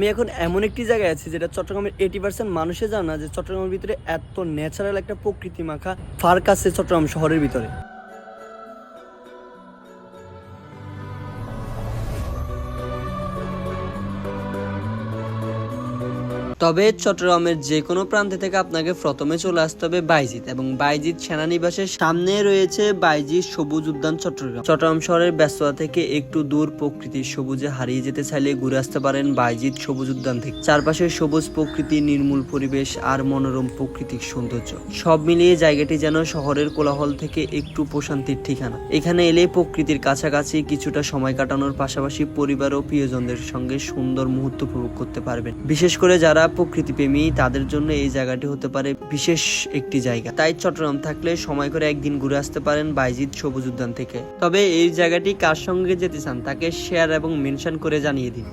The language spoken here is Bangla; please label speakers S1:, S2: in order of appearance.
S1: আমি এখন এমন একটি জায়গায় আছি যেটা চট্টগ্রামের 80% মানুষে জানে না যে চট্টগ্রামের ভিতরে এত ন্যাচারাল একটা প্রকৃতি মাখা পার্ক আছে চট্টগ্রাম শহরের ভিতরে। তবে চট্টগ্রামের যে কোনো প্রান্তে থেকে আপনাকে প্রথমে চলে আসতে হবে বাইজিৎ, এবং বাইজিৎ সেনানিবাসের সামনে রয়েছে বাইজিৎ সবুজ উদ্যান চট্টগ্রাম। চট্টগ্রাম শহরের ব্যস্ততা থেকে একটু দূর প্রকৃতির সবুজে হারিয়ে যেতে চাইলে ঘুরে আসতে পারেন বাইজিৎ সবুজ উদ্যান থেকে। চারপাশে সবুজ প্রকৃতি, নির্মূল পরিবেশ আর মনোরম প্রাকৃতিক সৌন্দর্য সব মিলিয়ে জায়গাটি যেন শহরের কোলাহল থেকে একটু প্রশান্তির ঠিকানা। এখানে এলে প্রকৃতির কাছাকাছি কিছুটা সময় কাটানোর পাশাপাশি পরিবার ও প্রিয়জনদের সঙ্গে সুন্দর মুহূর্ত উপভোগ করতে পারবেন। বিশেষ করে যারা প্রকৃতি প্রেমী তাদের জন্য এই জায়গাটি হতে পারে বিশেষ একটি জায়গা। তাই চট্টগ্রাম থাকলে সময় করে একদিন ঘুরে আসতে পারেন বাইজিৎ সবুজ উদ্যান থেকে। তবে এই জায়গাটি কার সঙ্গে যেতে চান তাকে শেয়ার এবং মেনশন করে জানিয়ে দিন।